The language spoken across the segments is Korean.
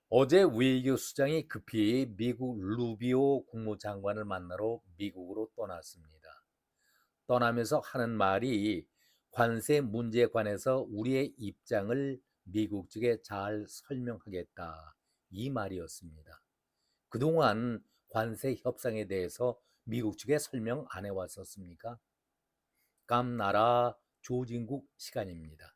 어제 외교수장이 급히 미국 루비오 국무장관을 만나러 미국으로 떠났습니다. 떠나면서 하는 말이 관세 문제에 관해서 우리의 입장을 미국 측에 잘 설명하겠다. 이 말이었습니다. 그동안 관세 협상에 대해서 미국 측에 설명 안 해왔었습니까? 깜나라 조진국 시간입니다.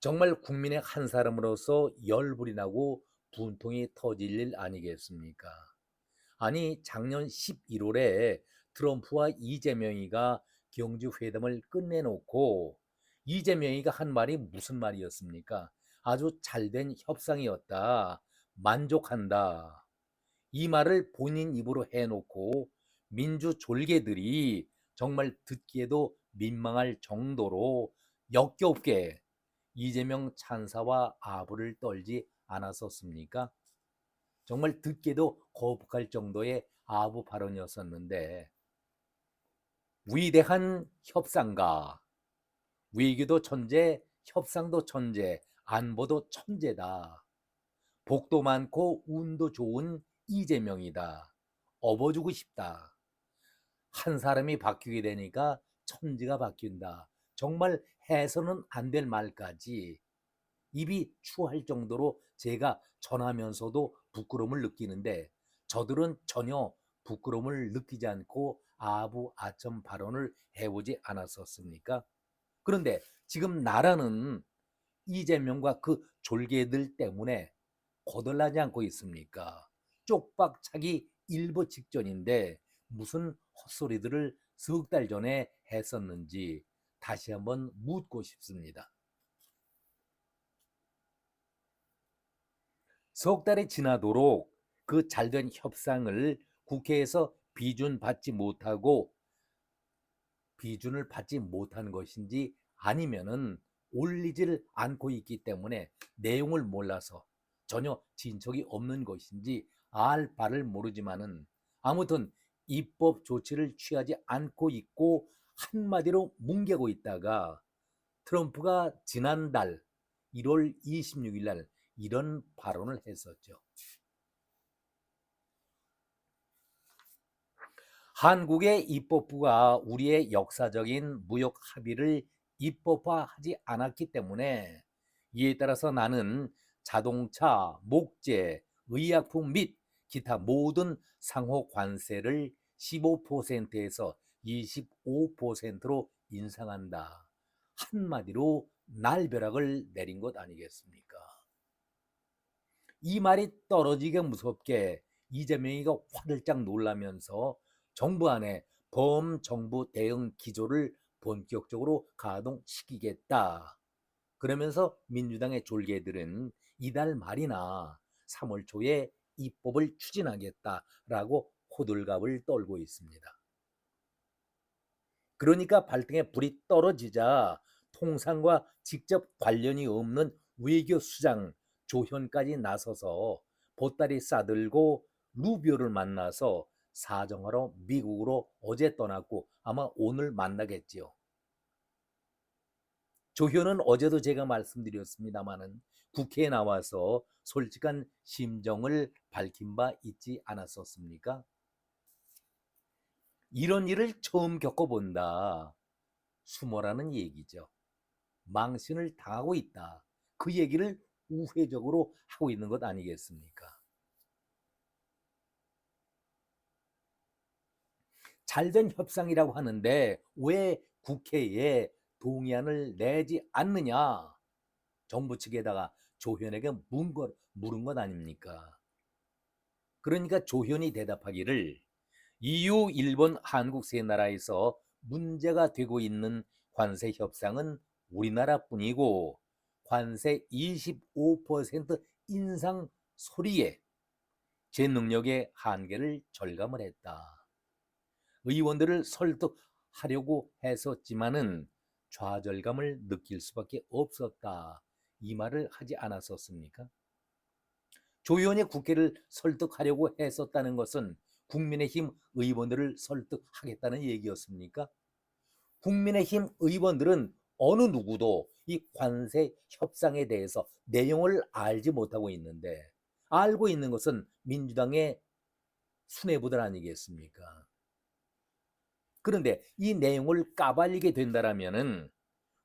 정말 국민의 한 사람으로서 열불이 나고 분통이 터질 일 아니겠습니까? 아니, 작년 11월에 트럼프와 이재명이가 경주회담을 끝내놓고 이재명이가 한 말이 무슨 말이었습니까? 아주 잘된 협상이었다. 만족한다. 이 말을 본인 입으로 해놓고 민주졸개들이 정말 듣기에도 민망할 정도로 역겹게 이재명 찬사와 아부를 떨지 않았었습니까? 정말 듣기에도 거북할 정도의 아부 발언이었었는데, 위대한 협상가, 위기도 천재, 협상도 천재, 안보도 천재다. 복도 많고 운도 좋은 이재명이다. 업어주고 싶다. 한 사람이 바뀌게 되니까 천지가 바뀐다. 정말 해서는 안 될 말까지 입이 추할 정도로 제가 전하면서도 부끄러움을 느끼는데, 저들은 전혀 부끄러움을 느끼지 않고 아부아첨 발언을 해오지 않았었습니까? 그런데 지금 나라는 이재명과 그 졸개들 때문에 거덜나지 않고 있습니까? 쪽박차기 일보 직전인데 무슨 헛소리들을 석 달 전에 했었는지 다시 한번 묻고 싶습니다. 석 달이 지나도록 그 잘된 협상을 국회에서 비준을 받지 못한 것인지, 아니면은 올리지를 않고 있기 때문에 내용을 몰라서 전혀 진척이 없는 것인지 알 바를 모르지만은, 아무튼 입법 조치를 취하지 않고 있고 한마디로 뭉개고 있다가 트럼프가 지난달 1월 26일 날 이런 발언을 했었죠. 한국의 입법부가 우리의 역사적인 무역 합의를 입법화하지 않았기 때문에, 이에 따라서 나는 자동차, 목재, 의약품 및 기타 모든 상호 관세를 15%에서 25%로 인상한다. 한마디로 날벼락을 내린 것 아니겠습니까? 이 말이 떨어지게 무섭게 이재명이가 화들짝 놀라면서 정부 안에 범정부 대응 기조를 본격적으로 가동시키겠다. 그러면서 민주당의 졸개들은 이달 말이나 3월 초에 입법을 추진하겠다라고 호들갑을 떨고 있습니다. 그러니까 발등에 불이 떨어지자 통상과 직접 관련이 없는 외교수장 조현까지 나서서 보따리 싸들고 루비오를 만나서 사정하러 미국으로 어제 떠났고 아마 오늘 만나겠지요. 조현은 어제도 제가 말씀드렸습니다마는 국회에 나와서 솔직한 심정을 밝힌 바 있지 않았었습니까? 이런 일을 처음 겪어본다. 수모라는 얘기죠. 망신을 당하고 있다. 그 얘기를 우회적으로 하고 있는 것 아니겠습니까? 잘된 협상이라고 하는데 왜 국회에 동의안을 내지 않느냐? 정부 측에다가 조현에게 물은 것 아닙니까? 그러니까 조현이 대답하기를, EU, 일본, 한국 세 나라에서 문제가 되고 있는 관세 협상은 우리나라뿐이고, 관세 25% 인상 소리에 제 능력의 한계를 절감을 했다. 의원들을 설득하려고 했었지만은 좌절감을 느낄 수밖에 없었다. 이 말을 하지 않았었습니까? 조의원이 국회를 설득하려고 했었다는 것은 국민의힘 의원들을 설득하겠다는 얘기였습니까? 국민의힘 의원들은 어느 누구도 이 관세 협상에 대해서 내용을 알지 못하고 있는데, 알고 있는 것은 민주당의 수뇌부들 아니겠습니까? 그런데 이 내용을 까발리게 된다라면은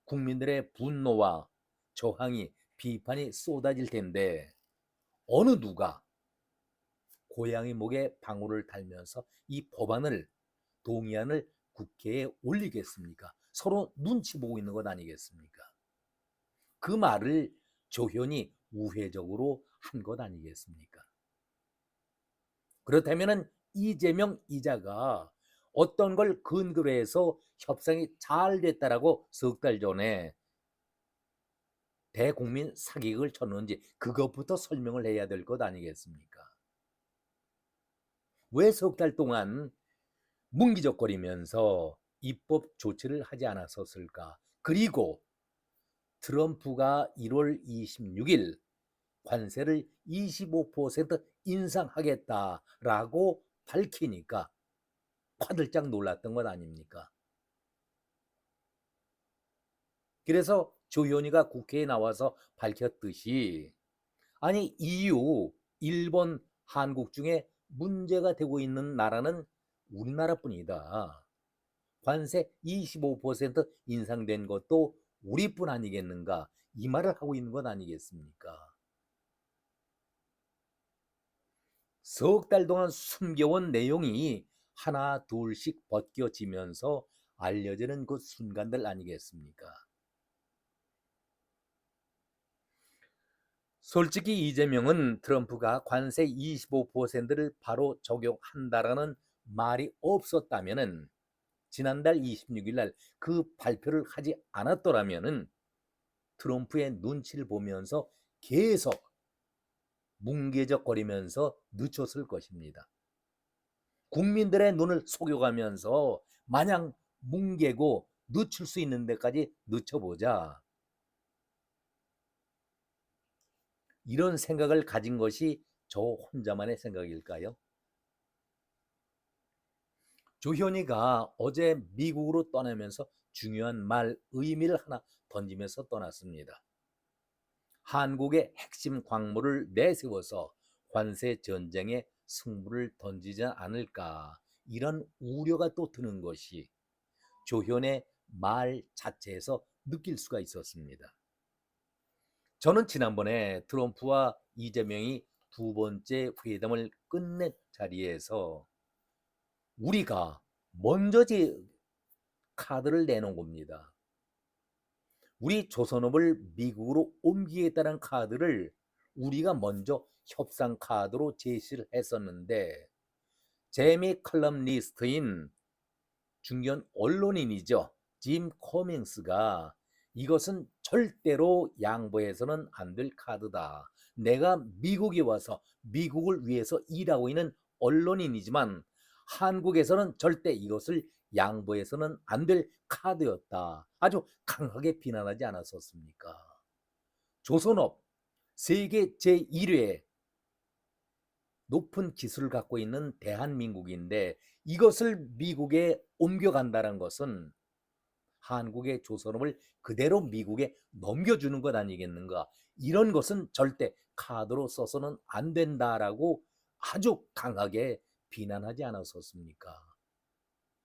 국민들의 분노와 저항이, 비판이 쏟아질 텐데, 어느 누가 고양이 목에 방울을 달면서 이 법안을, 동의안을 국회에 올리겠습니까? 서로 눈치 보고 있는 것 아니겠습니까? 그 말을 조현이 우회적으로 한 것 아니겠습니까? 그렇다면 이재명 이자가 어떤 걸 근거로 해서 협상이 잘 됐다라고 석 달 전에 대국민 사기극을 쳤는지 그것부터 설명을 해야 될 것 아니겠습니까? 왜 석 달 동안 뭉기적거리면서 입법 조치를 하지 않았었을까? 그리고 트럼프가 1월 26일 관세를 25% 인상하겠다라고 밝히니까 화들짝 놀랐던 것 아닙니까? 그래서 조현이가 국회에 나와서 밝혔듯이, 아니 EU, 일본, 한국 중에 문제가 되고 있는 나라는 우리나라뿐이다. 관세 25% 인상된 것도 우리뿐 아니겠는가, 이 말을 하고 있는 것 아니겠습니까? 석 달 동안 숨겨온 내용이 하나 둘씩 벗겨지면서 알려지는 그 순간들 아니겠습니까? 솔직히 이재명은 트럼프가 관세 25%를 바로 적용한다라는 말이 없었다면은, 지난달 26일 날 그 발표를 하지 않았더라면은 트럼프의 눈치를 보면서 계속 뭉개적거리면서 늦췄을 것입니다. 국민들의 눈을 속여가면서 마냥 뭉개고 늦출 수 있는 데까지 늦춰보자, 이런 생각을 가진 것이 저 혼자만의 생각일까요? 조현이가 어제 미국으로 떠나면서 중요한 말, 의미를 하나 던지면서 떠났습니다. 한국의 핵심 광물을 내세워서 관세 전쟁에 승부를 던지지 않을까, 이런 우려가 또 드는 것이 조현의 말 자체에서 느낄 수가 있었습니다. 저는 지난번에 트럼프와 이재명이 두 번째 회담을 끝낸 자리에서 우리가 먼저 카드를 내놓은 겁니다. 우리 조선업을 미국으로 옮기겠다는 카드를 우리가 먼저 협상 카드로 제시를 했었는데, 재미 칼럼니스트인 중견 언론인이죠, 짐 커밍스가 이것은 절대로 양보해서는 안 될 카드다. 내가 미국에 와서 미국을 위해서 일하고 있는 언론인이지만 한국에서는 절대 이것을 양보해서는 안 될 카드였다, 아주 강하게 비난하지 않았었습니까? 조선업 세계 제1회 높은 기술을 갖고 있는 대한민국인데, 이것을 미국에 옮겨간다는 것은 한국의 조선업을 그대로 미국에 넘겨주는 것 아니겠는가, 이런 것은 절대 카드로 써서는 안 된다라고 아주 강하게 비난하지 않았었습니까?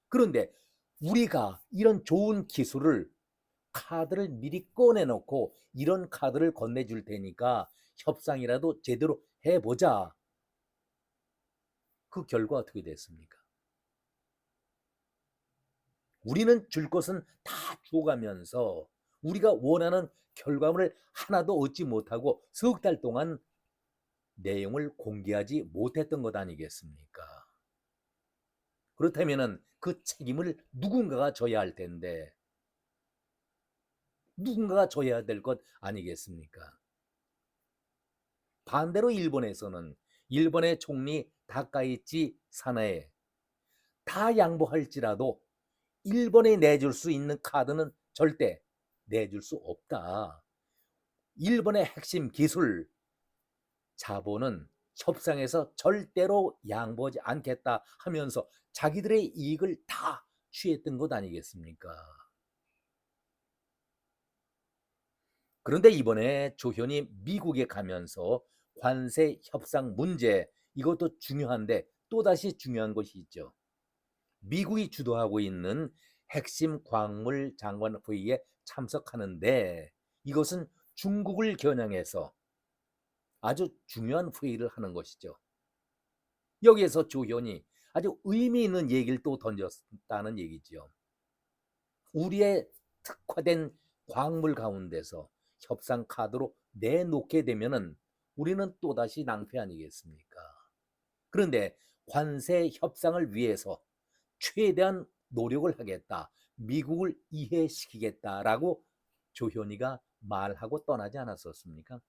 그런데 우리가 이런 좋은 기술을, 카드를 미리 꺼내놓고 이런 카드를 건네줄 테니까 협상이라도 제대로 해보자, 그 결과 어떻게 됐습니까? 우리는 줄 것은 다 줘가면서 우리가 원하는 결과물을 하나도 얻지 못하고 석 달 동안 내용을 공개하지 못했던 것 아니겠습니까? 그렇다면 그 책임을 누군가가 져야 할 텐데, 누군가가 져야 될 것 아니겠습니까? 반대로 일본에서는 일본의 총리 다카이치 사나에 다 양보할지라도 일본에 내줄 수 있는 카드는 절대 내줄 수 없다. 일본의 핵심 기술, 자본은 협상에서 절대로 양보하지 않겠다 하면서 자기들의 이익을 다 취했던 것 아니겠습니까? 그런데 이번에 조현이 미국에 가면서 관세 협상 문제, 이것도 중요한데 또다시 중요한 것이 있죠. 미국이 주도하고 있는 핵심 광물 장관 회의에 참석하는데, 이것은 중국을 겨냥해서 아주 중요한 회의를 하는 것이죠. 여기에서 조현이 아주 의미 있는 얘기를 또 던졌다는 얘기죠. 우리의 특화된 광물 가운데서 협상 카드로 내놓게 되면은 우리는 또다시 낭패 아니겠습니까? 그런데 관세 협상을 위해서 최대한 노력을 하겠다, 미국을 이해시키겠다라고 조현이가 말하고 떠나지 않았었습니까?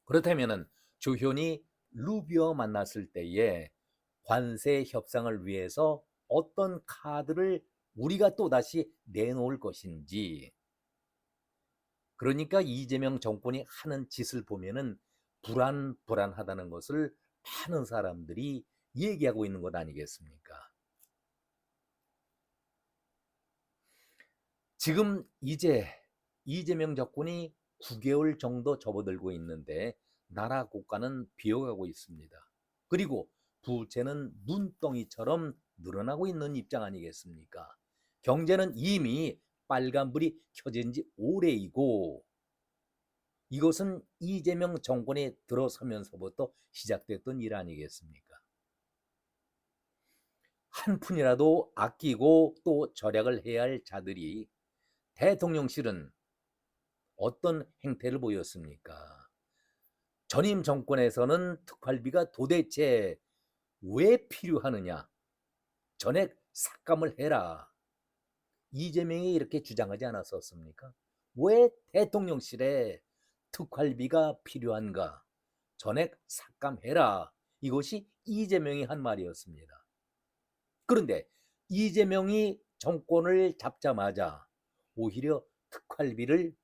그렇다면 조현이 루비오 만났을 때에 관세 협상을 위해서 어떤 카드를 우리가 또다시 내놓을 것인지, 그러니까 이재명 정권이 하는 짓을 보면은 불안하다는 것을 많은 사람들이 얘기하고 있는 것 아니겠습니까? 지금 이제 이재명 정권이 9개월 정도 접어들고 있는데 나라 국가는 비어가고 있습니다. 그리고 부채는 눈덩이처럼 늘어나고 있는 입장 아니겠습니까? 경제는 이미 빨간불이 켜진 지 오래이고, 이것은 이재명 정권이 들어서면서부터 시작됐던 일 아니겠습니까? 한 푼이라도 아끼고 또 절약을 해야 할 자들이 대통령실은 어떤 행태를 보였습니까? 전임 정권에서는 특활비가 도대체 왜 필요하느냐? 전액 삭감을 해라. 이재명이 이렇게 주장하지 않았었습니까? 왜 대통령실에 특활비가 필요한가? 전액 삭감해라. 이것이 이재명이 한 말이었습니다. 그런데 이재명이 정권을 잡자마자 오히려 특활비를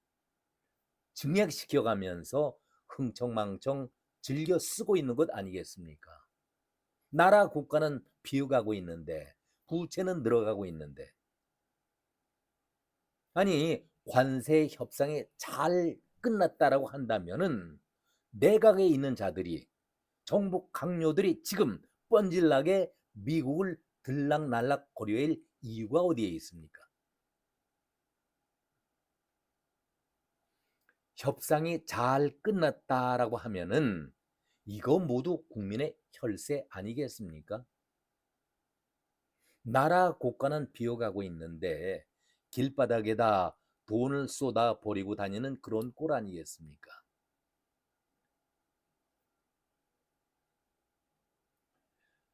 증액시켜가면서 흥청망청 즐겨 쓰고 있는 것 아니겠습니까? 나라 국가는 비어가고 있는데, 부채는 늘어가고 있는데, 아니 관세 협상이 잘 끝났다라고 한다면은 내각에 있는 자들이, 정부 강요들이 지금 뻔질나게 미국을 들락날락 거려할 이유가 어디에 있습니까? 협상이 잘 끝났다라고 하면은 이거 모두 국민의 혈세 아니겠습니까? 나라 국가는 비어가고 있는데 길바닥에다 돈을 쏟아 버리고 다니는 그런 꼴 아니겠습니까?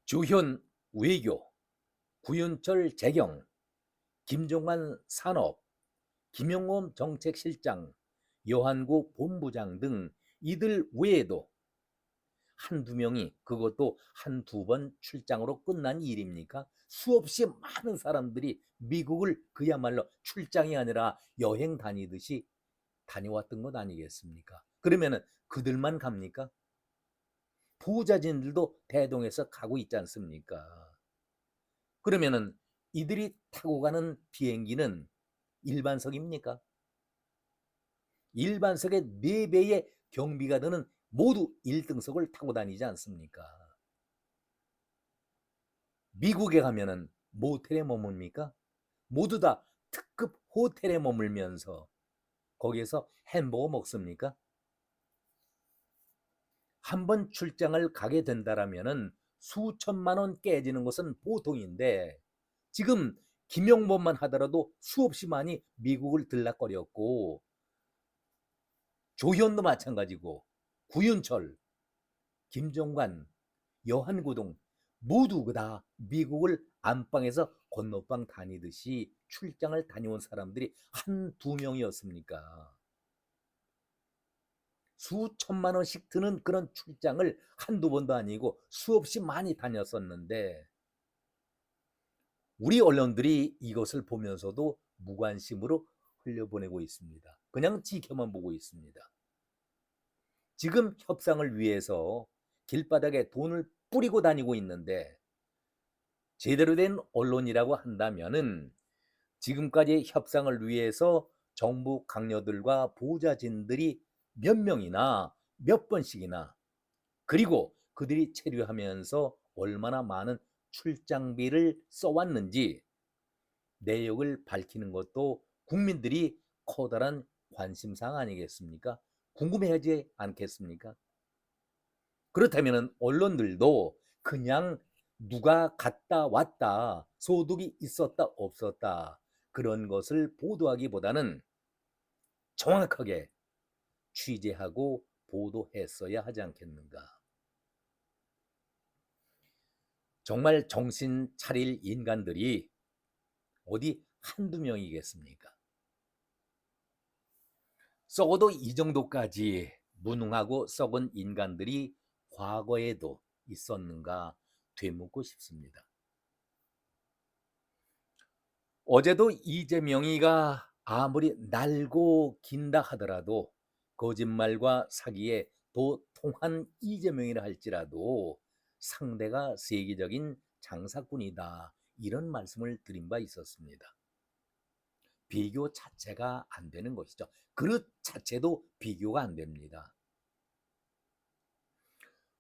주현 외교, 구윤철 재경, 김종관 산업, 김용범 정책실장, 여한구 본부장 등 이들 외에도 한두 명이, 그것도 한두 번 출장으로 끝난 일입니까? 수없이 많은 사람들이 미국을 그야말로 출장이 아니라 여행 다니듯이 다녀왔던 것 아니겠습니까? 그러면은 그들만 갑니까? 부자진들도 대동해서 가고 있지 않습니까? 그러면은 이들이 타고 가는 비행기는 일반석입니까? 일반석의 4배의 경비가 드는 모두 1등석을 타고 다니지 않습니까? 미국에 가면은 모텔에 머뭅니까? 모두 다 특급 호텔에 머물면서 거기에서 햄버거 먹습니까? 한 번 출장을 가게 된다라면은 수천만 원 깨지는 것은 보통인데, 지금 김용범만 하더라도 수없이 많이 미국을 들락거렸고, 조현도 마찬가지고, 구윤철, 김종관, 여한구동 모두 다 미국을 안방에서 건너방 다니듯이 출장을 다녀온 사람들이 한두 명이었습니까? 수천만 원씩 드는 그런 출장을 한두 번도 아니고 수없이 많이 다녔었는데, 우리 언론들이 이것을 보면서도 무관심으로 흘려보내고 있습니다. 그냥 지켜만 보고 있습니다. 지금 협상을 위해서 길바닥에 돈을 뿌리고 다니고 있는데, 제대로 된 언론이라고 한다면은 지금까지 협상을 위해서 정부 강요들과 보좌진들이 몇 명이나 몇 번씩이나 그리고 그들이 체류하면서 얼마나 많은 출장비를 써왔는지 내역을 밝히는 것도 국민들이 커다란 관심사항 아니겠습니까? 궁금해하지 않겠습니까? 그렇다면 언론들도 그냥 누가 갔다 왔다, 소득이 있었다 없었다 그런 것을 보도하기보다는 정확하게 취재하고 보도했어야 하지 않겠는가. 정말 정신 차릴 인간들이 어디 한두 명이겠습니까? 썩어도 이 정도까지 무능하고 썩은 인간들이 과거에도 있었는가 되묻고 싶습니다. 어제도 이재명이가 아무리 날고 긴다 하더라도 거짓말과 사기에 도통한 이재명이라 할지라도 상대가 세계적인 장사꾼이다 이런 말씀을 드린 바 있었습니다. 비교 자체가 안 되는 것이죠. 그릇 자체도 비교가 안 됩니다.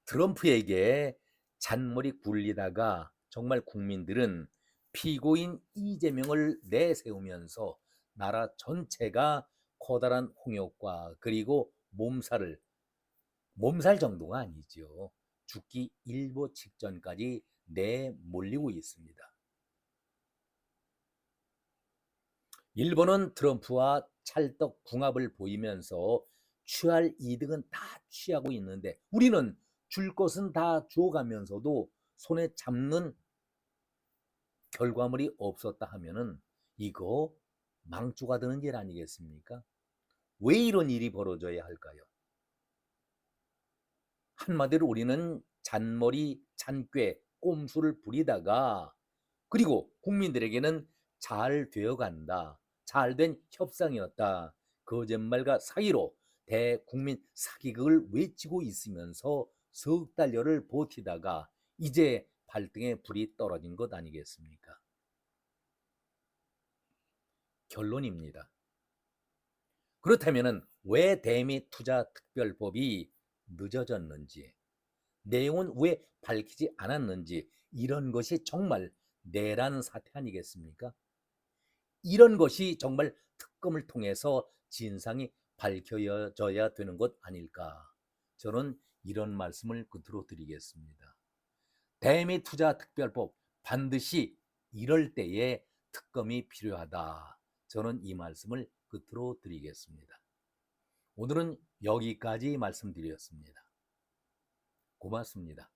트럼프에게 잔머리 굴리다가 정말 국민들은 피고인 이재명을 내세우면서 나라 전체가 커다란 홍역과 그리고 몸살 정도가 아니죠. 죽기 일보 직전까지 내몰리고 있습니다. 일본은 트럼프와 찰떡궁합을 보이면서 취할 이득은 다 취하고 있는데 우리는 줄 것은 다 줘가면서도 손에 잡는 결과물이 없었다 하면은 이거 망주가 되는 일 아니겠습니까? 왜 이런 일이 벌어져야 할까요? 한마디로 우리는 잔머리, 잔꾀, 꼼수를 부리다가 그리고 국민들에게는 잘 되어간다. 잘된 협상이었다. 거짓말과 사기로 대국민 사기극을 외치고 있으면서 석 달여를 버티다가 이제 발등에 불이 떨어진 것 아니겠습니까? 결론입니다. 그렇다면 왜 대미 투자 특별법이 늦어졌는지, 내용은 왜 밝히지 않았는지 이런 것이 정말 내란 사태 아니겠습니까? 이런 것이 정말 특검을 통해서 진상이 밝혀져야 되는 것 아닐까. 저는 이런 말씀을 끝으로 드리겠습니다. 대미 투자 특별법 반드시 이럴 때에 특검이 필요하다. 저는 이 말씀을 끝으로 드리겠습니다. 오늘은 여기까지 말씀드렸습니다. 고맙습니다.